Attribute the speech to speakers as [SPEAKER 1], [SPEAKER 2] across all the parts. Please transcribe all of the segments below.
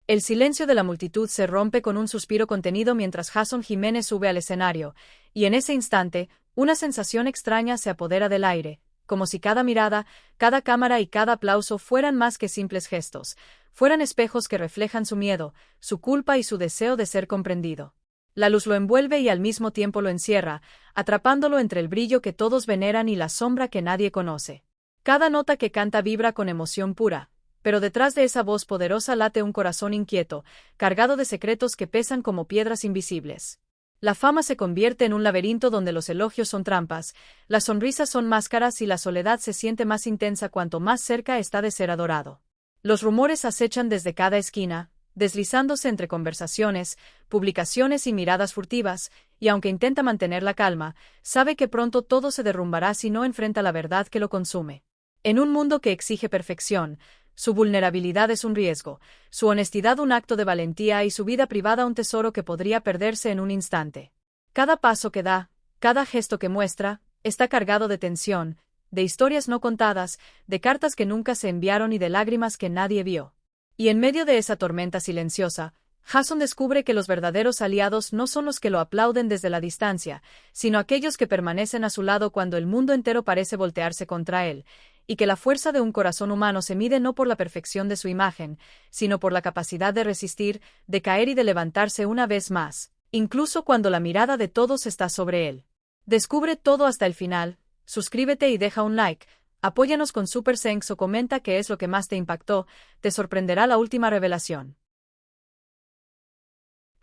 [SPEAKER 1] El silencio de la multitud se rompe con un suspiro contenido mientras Jason Jiménez sube al escenario, y en ese instante, una sensación extraña se apodera del aire, como si cada mirada, cada cámara y cada aplauso fueran más que simples gestos, fueran espejos que reflejan su miedo, su culpa y su deseo de ser comprendido. La luz lo envuelve y al mismo tiempo lo encierra, atrapándolo entre el brillo que todos veneran y la sombra que nadie conoce. Cada nota que canta vibra con emoción pura, pero detrás de esa voz poderosa late un corazón inquieto, cargado de secretos que pesan como piedras invisibles. La fama se convierte en un laberinto donde los elogios son trampas, las sonrisas son máscaras y la soledad se siente más intensa cuanto más cerca está de ser adorado. Los rumores acechan desde cada esquina, deslizándose entre conversaciones, publicaciones y miradas furtivas, y aunque intenta mantener la calma, sabe que pronto todo se derrumbará si no enfrenta la verdad que lo consume. En un mundo que exige perfección, su vulnerabilidad es un riesgo, su honestidad un acto de valentía y su vida privada un tesoro que podría perderse en un instante. Cada paso que da, cada gesto que muestra, está cargado de tensión, de historias no contadas, de cartas que nunca se enviaron y de lágrimas que nadie vio. Y en medio de esa tormenta silenciosa, Jason descubre que los verdaderos aliados no son los que lo aplauden desde la distancia, sino aquellos que permanecen a su lado cuando el mundo entero parece voltearse contra él, y que la fuerza de un corazón humano se mide no por la perfección de su imagen, sino por la capacidad de resistir, de caer y de levantarse una vez más, incluso cuando la mirada de todos está sobre él. Descubre todo hasta el final, suscríbete y deja un like, apóyanos con Super Thanks o comenta qué es lo que más te impactó, te sorprenderá la última revelación.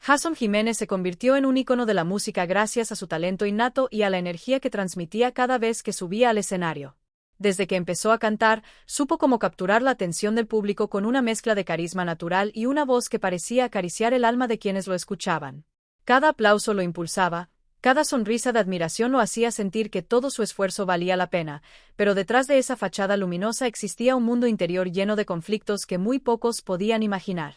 [SPEAKER 1] Jason Jiménez se convirtió en un ícono de la música gracias a su talento innato y a la energía que transmitía cada vez que subía al escenario. Desde que empezó a cantar, supo cómo capturar la atención del público con una mezcla de carisma natural y una voz que parecía acariciar el alma de quienes lo escuchaban. Cada aplauso lo impulsaba, cada sonrisa de admiración lo hacía sentir que todo su esfuerzo valía la pena, pero detrás de esa fachada luminosa existía un mundo interior lleno de conflictos que muy pocos podían imaginar.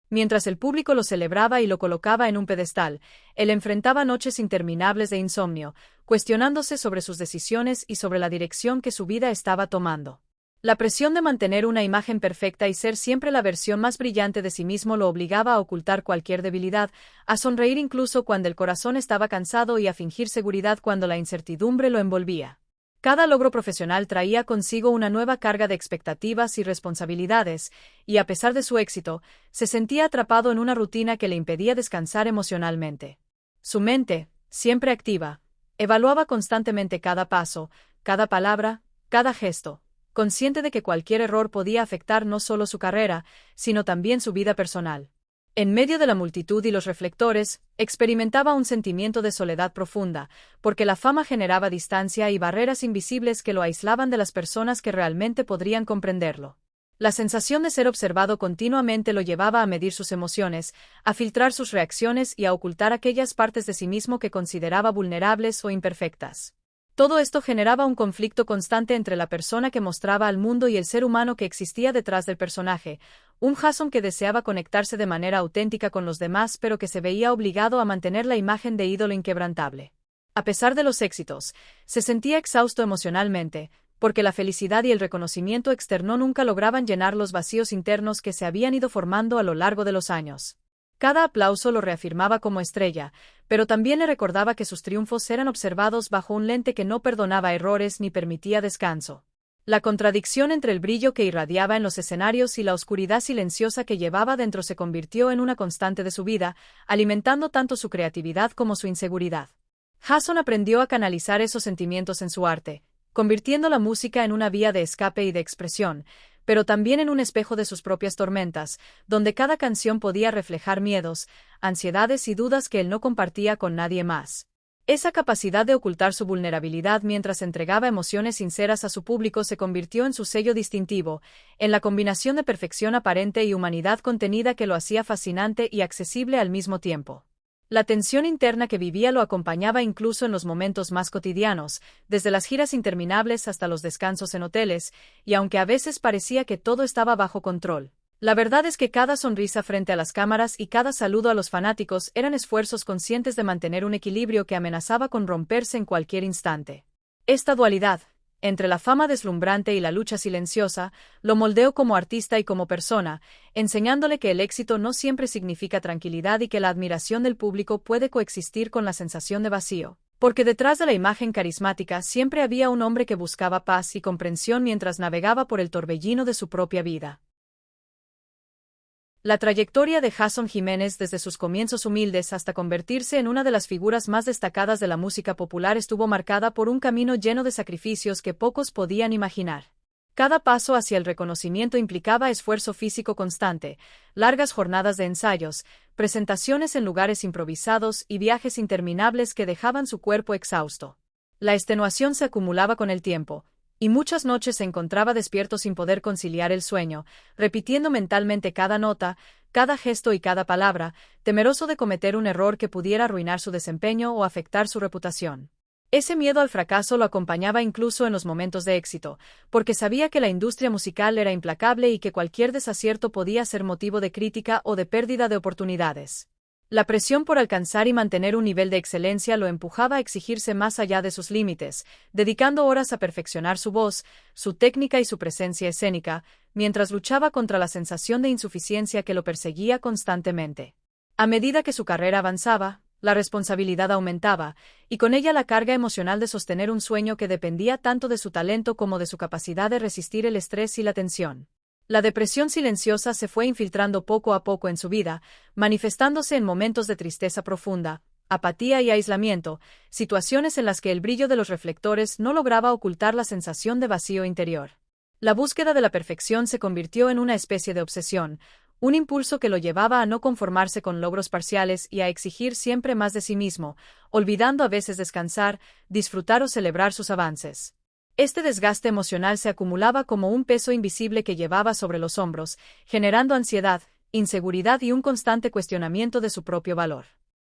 [SPEAKER 1] Mientras el público lo celebraba y lo colocaba en un pedestal, él enfrentaba noches interminables de insomnio, cuestionándose sobre sus decisiones y sobre la dirección que su vida estaba tomando. La presión de mantener una imagen perfecta y ser siempre la versión más brillante de sí mismo lo obligaba a ocultar cualquier debilidad, a sonreír incluso cuando el corazón estaba cansado y a fingir seguridad cuando la incertidumbre lo envolvía. Cada logro profesional traía consigo una nueva carga de expectativas y responsabilidades, y a pesar de su éxito, se sentía atrapado en una rutina que le impedía descansar emocionalmente. Su mente, siempre activa, evaluaba constantemente cada paso, cada palabra, cada gesto, consciente de que cualquier error podía afectar no solo su carrera, sino también su vida personal. En medio de la multitud y los reflectores, experimentaba un sentimiento de soledad profunda, porque la fama generaba distancia y barreras invisibles que lo aislaban de las personas que realmente podrían comprenderlo. La sensación de ser observado continuamente lo llevaba a medir sus emociones, a filtrar sus reacciones y a ocultar aquellas partes de sí mismo que consideraba vulnerables o imperfectas. Todo esto generaba un conflicto constante entre la persona que mostraba al mundo y el ser humano que existía detrás del personaje, un Jason que deseaba conectarse de manera auténtica con los demás pero que se veía obligado a mantener la imagen de ídolo inquebrantable. A pesar de los éxitos, se sentía exhausto emocionalmente, porque la felicidad y el reconocimiento externo nunca lograban llenar los vacíos internos que se habían ido formando a lo largo de los años. Cada aplauso lo reafirmaba como estrella, pero también le recordaba que sus triunfos eran observados bajo un lente que no perdonaba errores ni permitía descanso. La contradicción entre el brillo que irradiaba en los escenarios y la oscuridad silenciosa que llevaba dentro se convirtió en una constante de su vida, alimentando tanto su creatividad como su inseguridad. Jason aprendió a canalizar esos sentimientos en su arte, convirtiendo la música en una vía de escape y de expresión, pero también en un espejo de sus propias tormentas, donde cada canción podía reflejar miedos, ansiedades y dudas que él no compartía con nadie más. Esa capacidad de ocultar su vulnerabilidad mientras entregaba emociones sinceras a su público se convirtió en su sello distintivo, en la combinación de perfección aparente y humanidad contenida que lo hacía fascinante y accesible al mismo tiempo. La tensión interna que vivía lo acompañaba incluso en los momentos más cotidianos, desde las giras interminables hasta los descansos en hoteles, y aunque a veces parecía que todo estaba bajo control, la verdad es que cada sonrisa frente a las cámaras y cada saludo a los fanáticos eran esfuerzos conscientes de mantener un equilibrio que amenazaba con romperse en cualquier instante. Esta dualidad, Entre la fama deslumbrante y la lucha silenciosa, lo moldeó como artista y como persona, enseñándole que el éxito no siempre significa tranquilidad y que la admiración del público puede coexistir con la sensación de vacío. Porque detrás de la imagen carismática siempre había un hombre que buscaba paz y comprensión mientras navegaba por el torbellino de su propia vida. La trayectoria de Jason Jiménez desde sus comienzos humildes hasta convertirse en una de las figuras más destacadas de la música popular estuvo marcada por un camino lleno de sacrificios que pocos podían imaginar. Cada paso hacia el reconocimiento implicaba esfuerzo físico constante, largas jornadas de ensayos, presentaciones en lugares improvisados y viajes interminables que dejaban su cuerpo exhausto. La extenuación se acumulaba con el tiempo, y muchas noches se encontraba despierto sin poder conciliar el sueño, repitiendo mentalmente cada nota, cada gesto y cada palabra, temeroso de cometer un error que pudiera arruinar su desempeño o afectar su reputación. Ese miedo al fracaso lo acompañaba incluso en los momentos de éxito, porque sabía que la industria musical era implacable y que cualquier desacierto podía ser motivo de crítica o de pérdida de oportunidades. La presión por alcanzar y mantener un nivel de excelencia lo empujaba a exigirse más allá de sus límites, dedicando horas a perfeccionar su voz, su técnica y su presencia escénica, mientras luchaba contra la sensación de insuficiencia que lo perseguía constantemente. A medida que su carrera avanzaba, la responsabilidad aumentaba, y con ella la carga emocional de sostener un sueño que dependía tanto de su talento como de su capacidad de resistir el estrés y la tensión. La depresión silenciosa se fue infiltrando poco a poco en su vida, manifestándose en momentos de tristeza profunda, apatía y aislamiento, situaciones en las que el brillo de los reflectores no lograba ocultar la sensación de vacío interior. La búsqueda de la perfección se convirtió en una especie de obsesión, un impulso que lo llevaba a no conformarse con logros parciales y a exigir siempre más de sí mismo, olvidando a veces descansar, disfrutar o celebrar sus avances. Este desgaste emocional se acumulaba como un peso invisible que llevaba sobre los hombros, generando ansiedad, inseguridad y un constante cuestionamiento de su propio valor.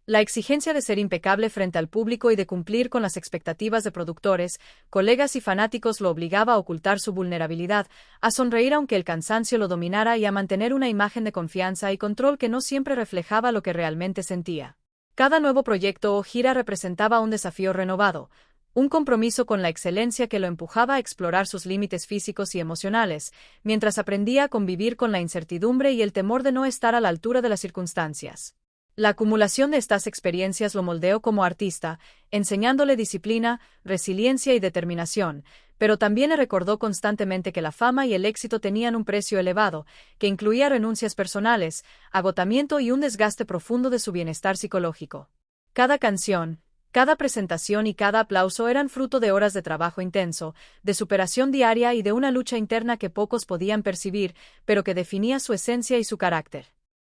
[SPEAKER 1] La exigencia de ser impecable frente al público y de cumplir con las expectativas de productores, colegas y fanáticos lo obligaba a ocultar su vulnerabilidad, a sonreír aunque el cansancio lo dominara y a mantener una imagen de confianza y control que no siempre reflejaba lo que realmente sentía. Cada nuevo proyecto o gira representaba un desafío renovado, un compromiso con la excelencia que lo empujaba a explorar sus límites físicos y emocionales, mientras aprendía a convivir con la incertidumbre y el temor de no estar a la altura de las circunstancias. La acumulación de estas experiencias lo moldeó como artista, enseñándole disciplina, resiliencia y determinación, pero también le recordó constantemente que la fama y el éxito tenían un precio elevado, que incluía renuncias personales, agotamiento y un desgaste profundo de su bienestar psicológico. Cada canción, cada presentación y cada aplauso eran fruto de horas de trabajo intenso, de superación diaria y de una lucha interna que pocos podían percibir, pero que definía su esencia y su carácter.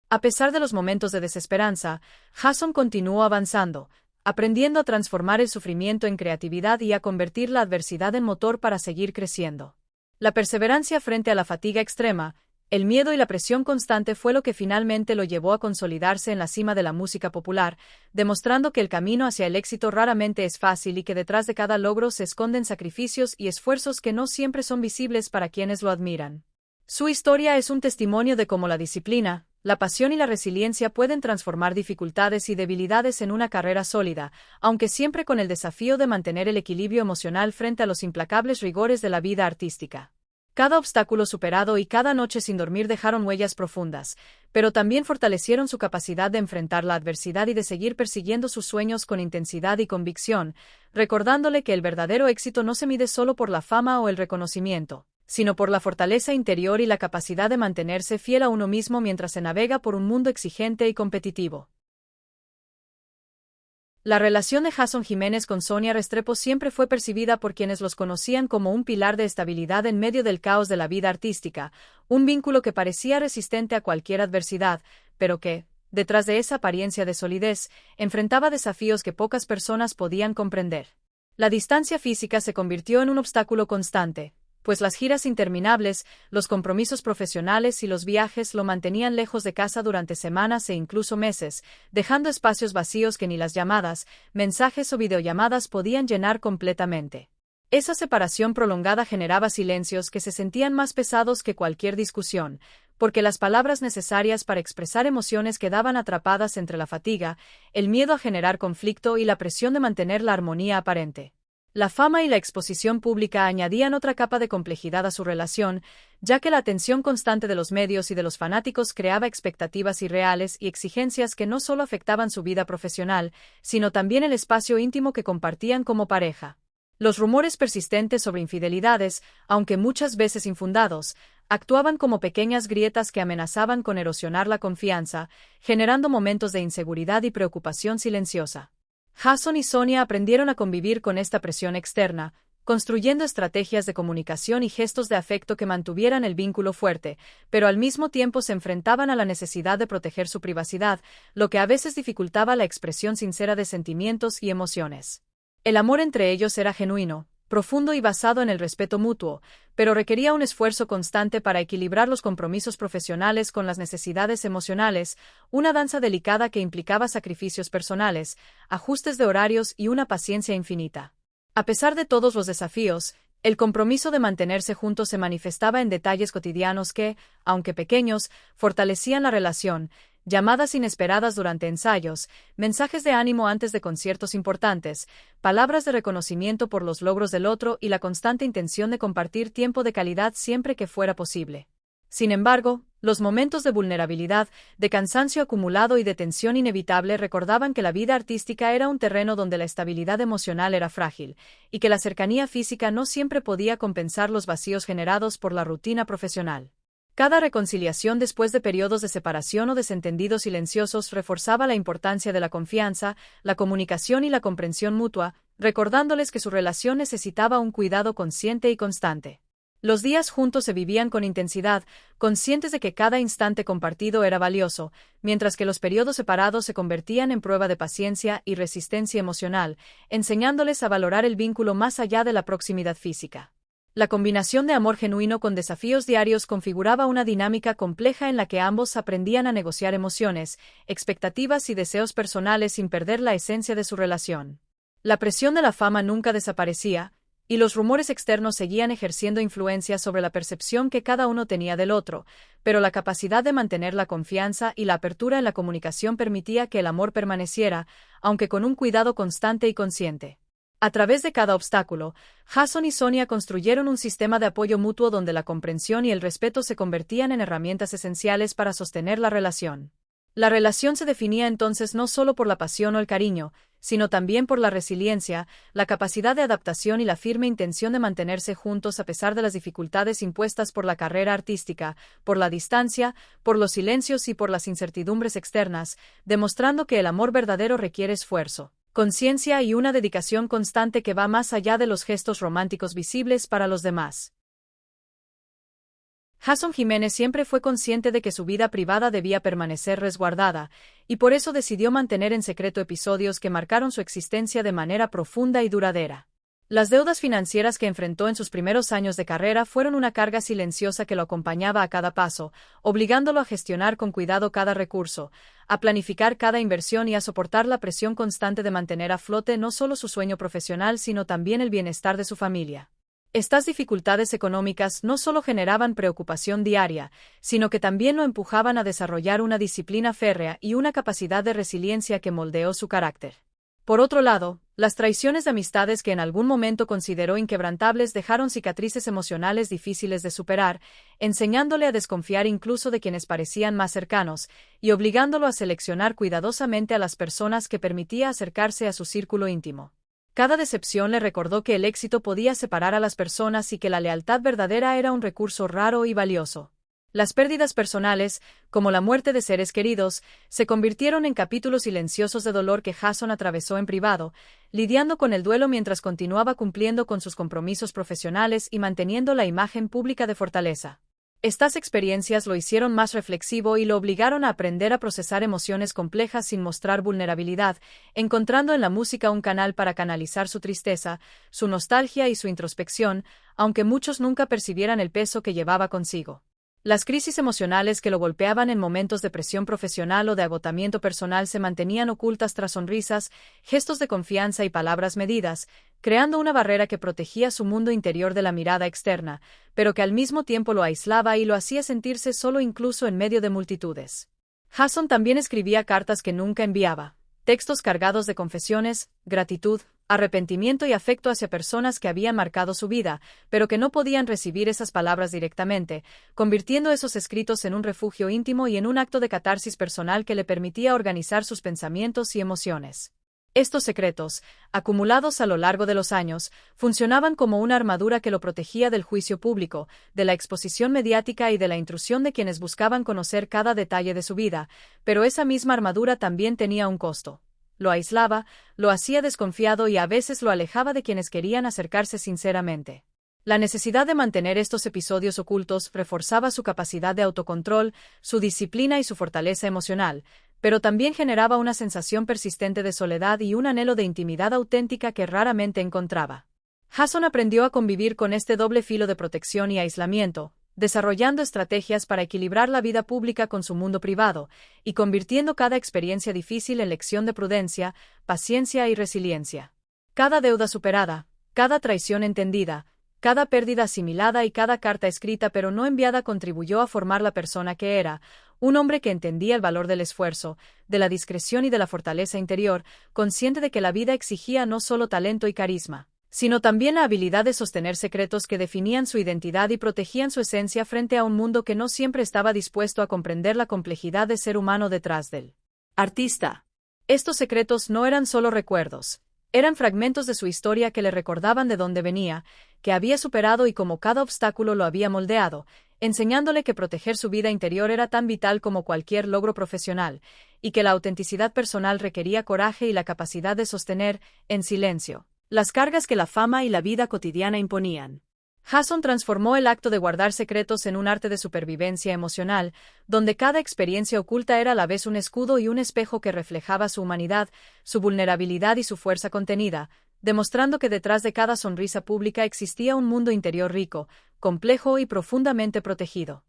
[SPEAKER 1] A pesar de los momentos de desesperanza, Jason continuó avanzando, aprendiendo a transformar el sufrimiento en creatividad y a convertir la adversidad en motor para seguir creciendo. La perseverancia frente a la fatiga extrema, el miedo y la presión constante fue lo que finalmente lo llevó a consolidarse en la cima de la música popular, demostrando que el camino hacia el éxito raramente es fácil y que detrás de cada logro se esconden sacrificios y esfuerzos que no siempre son visibles para quienes lo admiran. Su historia es un testimonio de cómo la disciplina, la pasión y la resiliencia pueden transformar dificultades y debilidades en una carrera sólida, aunque siempre con el desafío de mantener el equilibrio emocional frente a los implacables rigores de la vida artística. Cada obstáculo superado y cada noche sin dormir dejaron huellas profundas, pero también fortalecieron su capacidad de enfrentar la adversidad y de seguir persiguiendo sus sueños con intensidad y convicción, recordándole que el verdadero éxito no se mide solo por la fama o el reconocimiento, sino por la fortaleza interior y la capacidad de mantenerse fiel a uno mismo mientras se navega por un mundo exigente y competitivo. La relación de Jason Jiménez con Sonia Restrepo siempre fue percibida por quienes los conocían como un pilar de estabilidad en medio del caos de la vida artística, un vínculo que parecía resistente a cualquier adversidad, pero que, detrás de esa apariencia de solidez, enfrentaba desafíos que pocas personas podían comprender. La distancia física se convirtió en un obstáculo constante, pues las giras interminables, los compromisos profesionales y los viajes lo mantenían lejos de casa durante semanas e incluso meses, dejando espacios vacíos que ni las llamadas, mensajes o videollamadas podían llenar completamente. Esa separación prolongada generaba silencios que se sentían más pesados que cualquier discusión, porque las palabras necesarias para expresar emociones quedaban atrapadas entre la fatiga, el miedo a generar conflicto y la presión de mantener la armonía aparente. La fama y la exposición pública añadían otra capa de complejidad a su relación, ya que la atención constante de los medios y de los fanáticos creaba expectativas irreales y exigencias que no solo afectaban su vida profesional, sino también el espacio íntimo que compartían como pareja. Los rumores persistentes sobre infidelidades, aunque muchas veces infundados, actuaban como pequeñas grietas que amenazaban con erosionar la confianza, generando momentos de inseguridad y preocupación silenciosa. Jason y Sonia aprendieron a convivir con esta presión externa, construyendo estrategias de comunicación y gestos de afecto que mantuvieran el vínculo fuerte, pero al mismo tiempo se enfrentaban a la necesidad de proteger su privacidad, lo que a veces dificultaba la expresión sincera de sentimientos y emociones. El amor entre ellos era genuino, profundo y basado en el respeto mutuo, pero requería un esfuerzo constante para equilibrar los compromisos profesionales con las necesidades emocionales, una danza delicada que implicaba sacrificios personales, ajustes de horarios y una paciencia infinita. A pesar de todos los desafíos, el compromiso de mantenerse juntos se manifestaba en detalles cotidianos que, aunque pequeños, fortalecían la relación. Llamadas inesperadas durante ensayos, mensajes de ánimo antes de conciertos importantes, palabras de reconocimiento por los logros del otro y la constante intención de compartir tiempo de calidad siempre que fuera posible. Sin embargo, los momentos de vulnerabilidad, de cansancio acumulado y de tensión inevitable recordaban que la vida artística era un terreno donde la estabilidad emocional era frágil, y que la cercanía física no siempre podía compensar los vacíos generados por la rutina profesional. Cada reconciliación después de periodos de separación o desentendidos silenciosos reforzaba la importancia de la confianza, la comunicación y la comprensión mutua, recordándoles que su relación necesitaba un cuidado consciente y constante. Los días juntos se vivían con intensidad, conscientes de que cada instante compartido era valioso, mientras que los periodos separados se convertían en prueba de paciencia y resistencia emocional, enseñándoles a valorar el vínculo más allá de la proximidad física. La combinación de amor genuino con desafíos diarios configuraba una dinámica compleja en la que ambos aprendían a negociar emociones, expectativas y deseos personales sin perder la esencia de su relación. La presión de la fama nunca desaparecía, y los rumores externos seguían ejerciendo influencia sobre la percepción que cada uno tenía del otro, pero la capacidad de mantener la confianza y la apertura en la comunicación permitía que el amor permaneciera, aunque con un cuidado constante y consciente. A través de cada obstáculo, Jason y Sonia construyeron un sistema de apoyo mutuo donde la comprensión y el respeto se convertían en herramientas esenciales para sostener la relación. La relación se definía entonces no solo por la pasión o el cariño, sino también por la resiliencia, la capacidad de adaptación y la firme intención de mantenerse juntos a pesar de las dificultades impuestas por la carrera artística, por la distancia, por los silencios y por las incertidumbres externas, demostrando que el amor verdadero requiere esfuerzo, conciencia y una dedicación constante que va más allá de los gestos románticos visibles para los demás. Jason Jiménez siempre fue consciente de que su vida privada debía permanecer resguardada, y por eso decidió mantener en secreto episodios que marcaron su existencia de manera profunda y duradera. Las deudas financieras que enfrentó en sus primeros años de carrera fueron una carga silenciosa que lo acompañaba a cada paso, obligándolo a gestionar con cuidado cada recurso, a planificar cada inversión y a soportar la presión constante de mantener a flote no solo su sueño profesional sino también el bienestar de su familia. Estas dificultades económicas no solo generaban preocupación diaria, sino que también lo empujaban a desarrollar una disciplina férrea y una capacidad de resiliencia que moldeó su carácter. Por otro lado, las traiciones de amistades que en algún momento consideró inquebrantables dejaron cicatrices emocionales difíciles de superar, enseñándole a desconfiar incluso de quienes parecían más cercanos, y obligándolo a seleccionar cuidadosamente a las personas que permitía acercarse a su círculo íntimo. Cada decepción le recordó que el éxito podía separar a las personas y que la lealtad verdadera era un recurso raro y valioso. Las pérdidas personales, como la muerte de seres queridos, se convirtieron en capítulos silenciosos de dolor que Jason atravesó en privado, lidiando con el duelo mientras continuaba cumpliendo con sus compromisos profesionales y manteniendo la imagen pública de fortaleza. Estas experiencias lo hicieron más reflexivo y lo obligaron a aprender a procesar emociones complejas sin mostrar vulnerabilidad, encontrando en la música un canal para canalizar su tristeza, su nostalgia y su introspección, aunque muchos nunca percibieran el peso que llevaba consigo. Las crisis emocionales que lo golpeaban en momentos de presión profesional o de agotamiento personal se mantenían ocultas tras sonrisas, gestos de confianza y palabras medidas, creando una barrera que protegía su mundo interior de la mirada externa, pero que al mismo tiempo lo aislaba y lo hacía sentirse solo incluso en medio de multitudes. Jason también escribía cartas que nunca enviaba, textos cargados de confesiones, gratitud, arrepentimiento y afecto hacia personas que habían marcado su vida, pero que no podían recibir esas palabras directamente, convirtiendo esos escritos en un refugio íntimo y en un acto de catarsis personal que le permitía organizar sus pensamientos y emociones. Estos secretos, acumulados a lo largo de los años, funcionaban como una armadura que lo protegía del juicio público, de la exposición mediática y de la intrusión de quienes buscaban conocer cada detalle de su vida, pero esa misma armadura también tenía un costo. Lo aislaba, lo hacía desconfiado y a veces lo alejaba de quienes querían acercarse sinceramente. La necesidad de mantener estos episodios ocultos reforzaba su capacidad de autocontrol, su disciplina y su fortaleza emocional, pero también generaba una sensación persistente de soledad y un anhelo de intimidad auténtica que raramente encontraba. Jason aprendió a convivir con este doble filo de protección y aislamiento, desarrollando estrategias para equilibrar la vida pública con su mundo privado, y convirtiendo cada experiencia difícil en lección de prudencia, paciencia y resiliencia. Cada deuda superada, cada traición entendida, cada pérdida asimilada y cada carta escrita pero no enviada contribuyó a formar la persona que era, un hombre que entendía el valor del esfuerzo, de la discreción y de la fortaleza interior, consciente de que la vida exigía no solo talento y carisma, sino también la habilidad de sostener secretos que definían su identidad y protegían su esencia frente a un mundo que no siempre estaba dispuesto a comprender la complejidad de ser humano detrás del artista. Estos secretos no eran solo recuerdos. Eran fragmentos de su historia que le recordaban de dónde venía, que había superado y cómo cada obstáculo lo había moldeado, enseñándole que proteger su vida interior era tan vital como cualquier logro profesional, y que la autenticidad personal requería coraje y la capacidad de sostener, en silencio, las cargas que la fama y la vida cotidiana imponían. Jason transformó el acto de guardar secretos en un arte de supervivencia emocional, donde cada experiencia oculta era a la vez un escudo y un espejo que reflejaba su humanidad, su vulnerabilidad y su fuerza contenida, demostrando que detrás de cada sonrisa pública existía un mundo interior rico, complejo y profundamente protegido.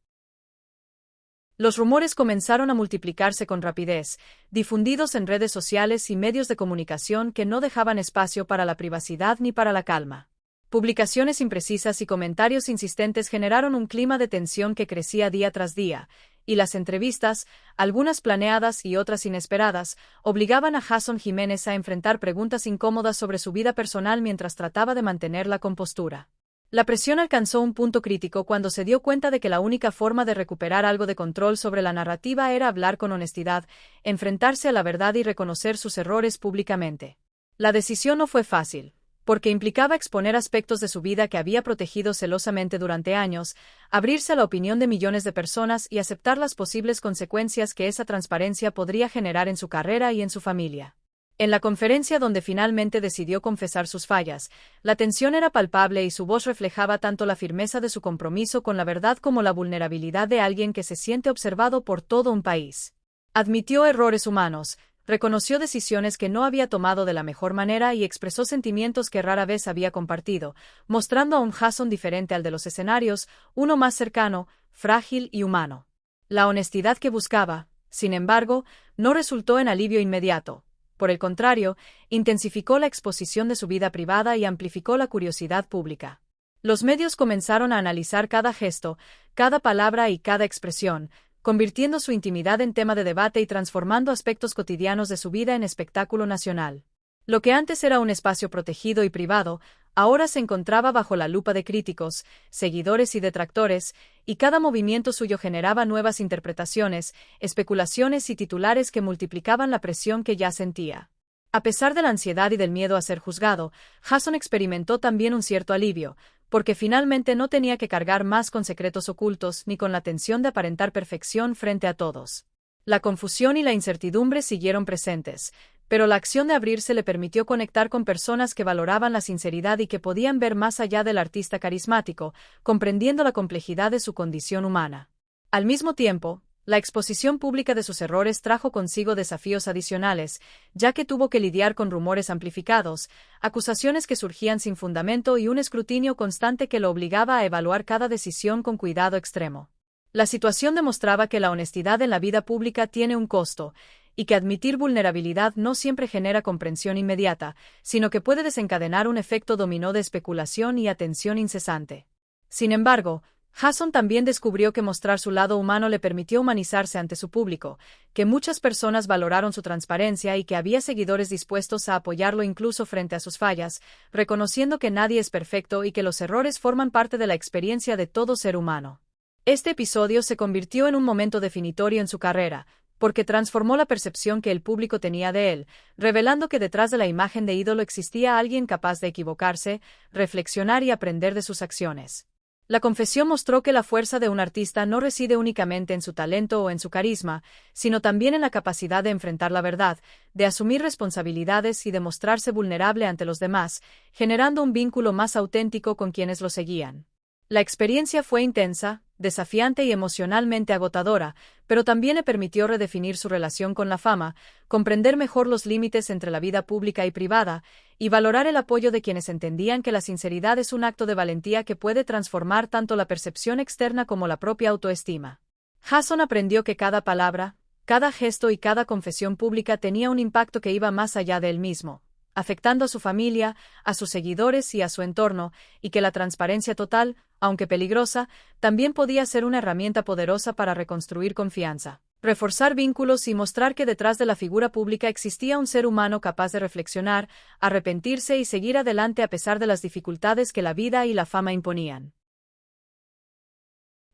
[SPEAKER 1] Los rumores comenzaron a multiplicarse con rapidez, difundidos en redes sociales y medios de comunicación que no dejaban espacio para la privacidad ni para la calma. Publicaciones imprecisas y comentarios insistentes generaron un clima de tensión que crecía día tras día, y las entrevistas, algunas planeadas y otras inesperadas, obligaban a Jason Jiménez a enfrentar preguntas incómodas sobre su vida personal mientras trataba de mantener la compostura. La presión alcanzó un punto crítico cuando se dio cuenta de que la única forma de recuperar algo de control sobre la narrativa era hablar con honestidad, enfrentarse a la verdad y reconocer sus errores públicamente. La decisión no fue fácil, porque implicaba exponer aspectos de su vida que había protegido celosamente durante años, abrirse a la opinión de millones de personas y aceptar las posibles consecuencias que esa transparencia podría generar en su carrera y en su familia. En la conferencia donde finalmente decidió confesar sus fallas, la tensión era palpable y su voz reflejaba tanto la firmeza de su compromiso con la verdad como la vulnerabilidad de alguien que se siente observado por todo un país. Admitió errores humanos, reconoció decisiones que no había tomado de la mejor manera y expresó sentimientos que rara vez había compartido, mostrando a un Jason diferente al de los escenarios, uno más cercano, frágil y humano. La honestidad que buscaba, sin embargo, no resultó en alivio inmediato. Por el contrario, intensificó la exposición de su vida privada y amplificó la curiosidad pública. Los medios comenzaron a analizar cada gesto, cada palabra y cada expresión, convirtiendo su intimidad en tema de debate y transformando aspectos cotidianos de su vida en espectáculo nacional. Lo que antes era un espacio protegido y privado, ahora se encontraba bajo la lupa de críticos, seguidores y detractores, y cada movimiento suyo generaba nuevas interpretaciones, especulaciones y titulares que multiplicaban la presión que ya sentía. A pesar de la ansiedad y del miedo a ser juzgado, Jason experimentó también un cierto alivio, porque finalmente no tenía que cargar más con secretos ocultos ni con la tensión de aparentar perfección frente a todos. La confusión y la incertidumbre siguieron presentes, pero la acción de abrirse le permitió conectar con personas que valoraban la sinceridad y que podían ver más allá del artista carismático, comprendiendo la complejidad de su condición humana. Al mismo tiempo, la exposición pública de sus errores trajo consigo desafíos adicionales, ya que tuvo que lidiar con rumores amplificados, acusaciones que surgían sin fundamento y un escrutinio constante que lo obligaba a evaluar cada decisión con cuidado extremo. La situación demostraba que la honestidad en la vida pública tiene un costo, y que admitir vulnerabilidad no siempre genera comprensión inmediata, sino que puede desencadenar un efecto dominó de especulación y atención incesante. Sin embargo, Jason también descubrió que mostrar su lado humano le permitió humanizarse ante su público, que muchas personas valoraron su transparencia y que había seguidores dispuestos a apoyarlo incluso frente a sus fallas, reconociendo que nadie es perfecto y que los errores forman parte de la experiencia de todo ser humano. Este episodio se convirtió en un momento definitorio en su carrera, porque transformó la percepción que el público tenía de él, revelando que detrás de la imagen de ídolo existía alguien capaz de equivocarse, reflexionar y aprender de sus acciones. La confesión mostró que la fuerza de un artista no reside únicamente en su talento o en su carisma, sino también en la capacidad de enfrentar la verdad, de asumir responsabilidades y de mostrarse vulnerable ante los demás, generando un vínculo más auténtico con quienes lo seguían. La experiencia fue intensa, desafiante y emocionalmente agotadora, pero también le permitió redefinir su relación con la fama, comprender mejor los límites entre la vida pública y privada, y valorar el apoyo de quienes entendían que la sinceridad es un acto de valentía que puede transformar tanto la percepción externa como la propia autoestima. Jason aprendió que cada palabra, cada gesto y cada confesión pública tenía un impacto que iba más allá de él mismo, afectando a su familia, a sus seguidores y a su entorno, y que la transparencia total, aunque peligrosa, también podía ser una herramienta poderosa para reconstruir confianza, reforzar vínculos y mostrar que detrás de la figura pública existía un ser humano capaz de reflexionar, arrepentirse y seguir adelante a pesar de las dificultades que la vida y la fama imponían.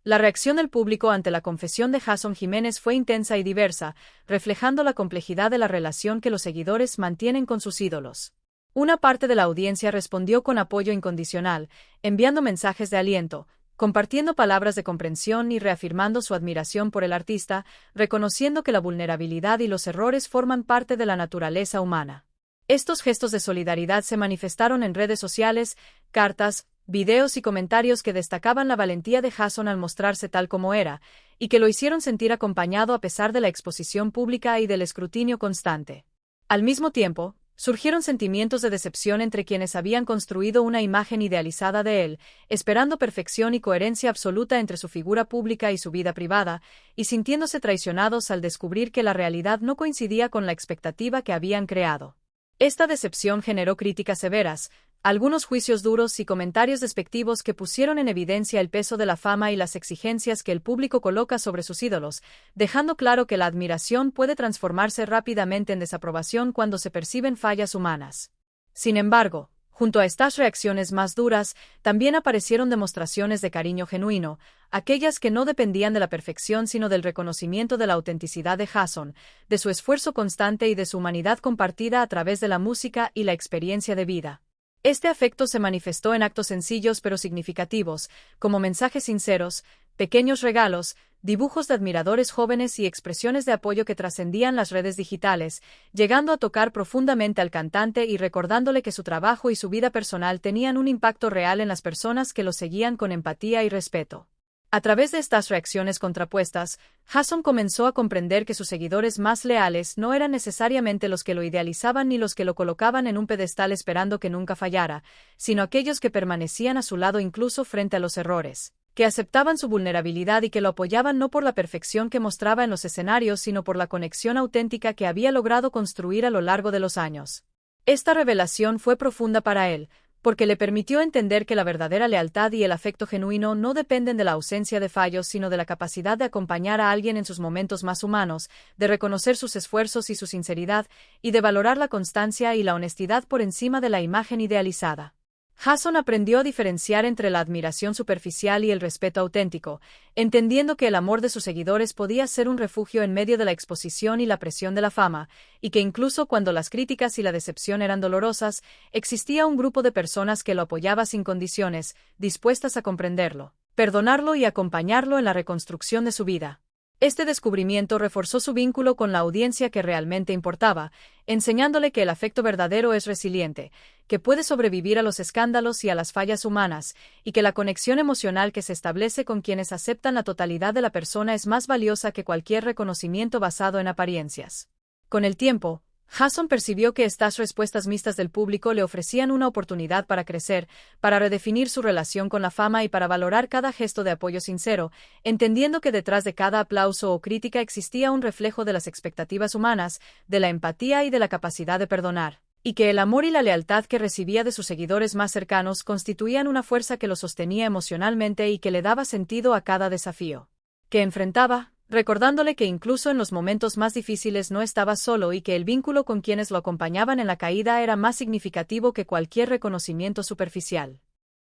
[SPEAKER 1] La reacción del público ante la confesión de Jason Jiménez fue intensa y diversa, reflejando la complejidad de la relación que los seguidores mantienen con sus ídolos. Una parte de la audiencia respondió con apoyo incondicional, enviando mensajes de aliento, compartiendo palabras de comprensión y reafirmando su admiración por el artista, reconociendo que la vulnerabilidad y los errores forman parte de la naturaleza humana. Estos gestos de solidaridad se manifestaron en redes sociales, cartas, videos y comentarios que destacaban la valentía de Jason al mostrarse tal como era, y que lo hicieron sentir acompañado a pesar de la exposición pública y del escrutinio constante. Al mismo tiempo, surgieron sentimientos de decepción entre quienes habían construido una imagen idealizada de él, esperando perfección y coherencia absoluta entre su figura pública y su vida privada, y sintiéndose traicionados al descubrir que la realidad no coincidía con la expectativa que habían creado. Esta decepción generó críticas severas, algunos juicios duros y comentarios despectivos que pusieron en evidencia el peso de la fama y las exigencias que el público coloca sobre sus ídolos, dejando claro que la admiración puede transformarse rápidamente en desaprobación cuando se perciben fallas humanas. Sin embargo, junto a estas reacciones más duras, también aparecieron demostraciones de cariño genuino, aquellas que no dependían de la perfección sino del reconocimiento de la autenticidad de Jason, de su esfuerzo constante y de su humanidad compartida a través de la música y la experiencia de vida. Este afecto se manifestó en actos sencillos pero significativos, como mensajes sinceros, pequeños regalos, dibujos de admiradores jóvenes y expresiones de apoyo que trascendían las redes digitales, llegando a tocar profundamente al cantante y recordándole que su trabajo y su vida personal tenían un impacto real en las personas que lo seguían con empatía y respeto. A través de estas reacciones contrapuestas, Jason comenzó a comprender que sus seguidores más leales no eran necesariamente los que lo idealizaban ni los que lo colocaban en un pedestal esperando que nunca fallara, sino aquellos que permanecían a su lado incluso frente a los errores, que aceptaban su vulnerabilidad y que lo apoyaban no por la perfección que mostraba en los escenarios sino por la conexión auténtica que había logrado construir a lo largo de los años. Esta revelación fue profunda para él, porque le permitió entender que la verdadera lealtad y el afecto genuino no dependen de la ausencia de fallos, sino de la capacidad de acompañar a alguien en sus momentos más humanos, de reconocer sus esfuerzos y su sinceridad, y de valorar la constancia y la honestidad por encima de la imagen idealizada. Jason aprendió a diferenciar entre la admiración superficial y el respeto auténtico, entendiendo que el amor de sus seguidores podía ser un refugio en medio de la exposición y la presión de la fama, y que incluso cuando las críticas y la decepción eran dolorosas, existía un grupo de personas que lo apoyaba sin condiciones, dispuestas a comprenderlo, perdonarlo y acompañarlo en la reconstrucción de su vida. Este descubrimiento reforzó su vínculo con la audiencia que realmente importaba, enseñándole que el afecto verdadero es resiliente, que puede sobrevivir a los escándalos y a las fallas humanas, y que la conexión emocional que se establece con quienes aceptan la totalidad de la persona es más valiosa que cualquier reconocimiento basado en apariencias. Con el tiempo, Jason percibió que estas respuestas mixtas del público le ofrecían una oportunidad para crecer, para redefinir su relación con la fama y para valorar cada gesto de apoyo sincero, entendiendo que detrás de cada aplauso o crítica existía un reflejo de las expectativas humanas, de la empatía y de la capacidad de perdonar. y que el amor y la lealtad que recibía de sus seguidores más cercanos constituían una fuerza que lo sostenía emocionalmente y que le daba sentido a cada desafío que enfrentaba, recordándole que incluso en los momentos más difíciles no estaba solo y que el vínculo con quienes lo acompañaban en la caída era más significativo que cualquier reconocimiento superficial.